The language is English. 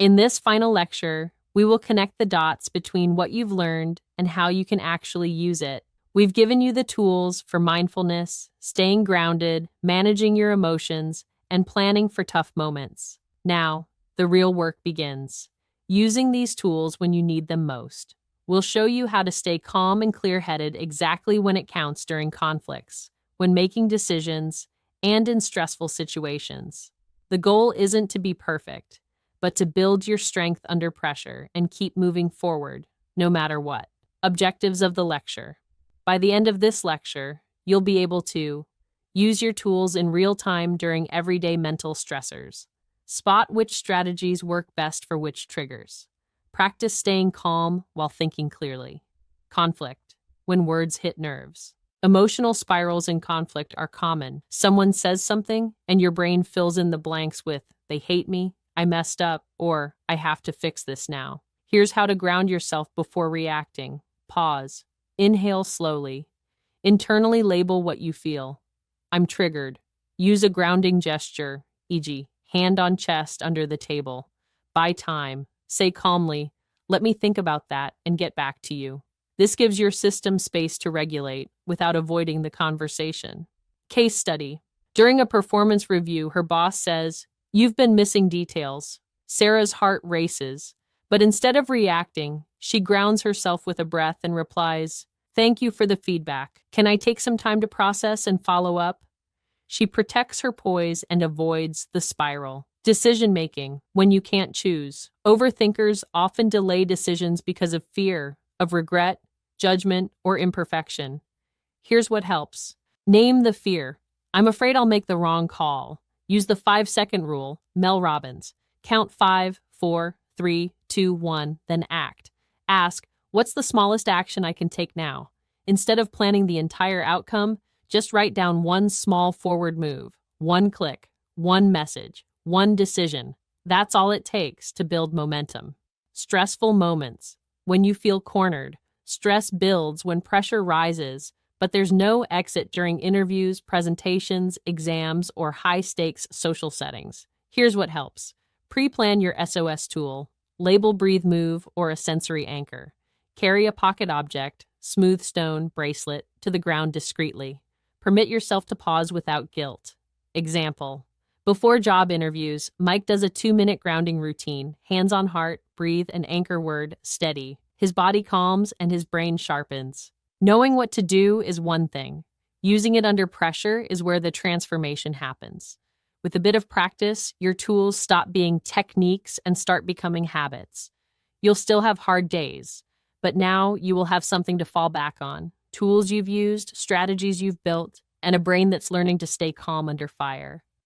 In this final lecture, we will connect the dots between what you've learned and how you can actually use it. We've given you the tools for mindfulness, staying grounded, managing your emotions, and planning for tough moments. Now, the real work begins. Using these tools when you need them most. We'll show you how to stay calm and clear-headed exactly when it counts during conflicts, when making decisions, and in stressful situations. The goal isn't to be perfect, but to build your strength under pressure and keep moving forward, no matter what. Objectives of the lecture. By the end of this lecture, you'll be able to use your tools in real time during everyday mental stressors. Spot which strategies work best for which triggers. Practice staying calm while thinking clearly. Conflict, when words hit nerves. Emotional spirals in conflict are common. Someone says something, and your brain fills in the blanks with, they hate me, I messed up, or I have to fix this now. Here's how to ground yourself before reacting. Pause. Inhale slowly. Internally label what you feel. I'm triggered. Use a grounding gesture, e.g., hand on chest under the table. Buy time. Say calmly, let me think about that and get back to you. This gives your system space to regulate without avoiding the conversation. Case study. During a performance review, her boss says, "You've been missing details." Sarah's heart races, but instead of reacting, she grounds herself with a breath and replies, "Thank you for the feedback. Can I take some time to process and follow up?" She protects her poise and avoids the spiral. Decision-making, when you can't choose. Overthinkers often delay decisions because of fear, of regret, judgment, or imperfection. Here's what helps. Name the fear. I'm afraid I'll make the wrong call. Use the 5-second rule, Mel Robbins. Count 5, 4, 3, 2, 1, then act. Ask, what's the smallest action I can take now? Instead of planning the entire outcome, just write down one small forward move, one click, one message, one decision. That's all it takes to build momentum. Stressful moments. When you feel cornered, stress builds when pressure rises, but there's no exit during interviews, presentations, exams, or high-stakes social settings. Here's what helps. Pre-plan your SOS tool. Label breathe move or a sensory anchor. Carry a pocket object, smooth stone, bracelet, to the ground discreetly. Permit yourself to pause without guilt. Example. Before job interviews, Mike does a 2-minute grounding routine, hands on heart, breathe, and anchor word, steady. His body calms and his brain sharpens. Knowing what to do is one thing. Using it under pressure is where the transformation happens. With a bit of practice, your tools stop being techniques and start becoming habits. You'll still have hard days, but now you will have something to fall back on. Tools you've used, strategies you've built, and a brain that's learning to stay calm under fire.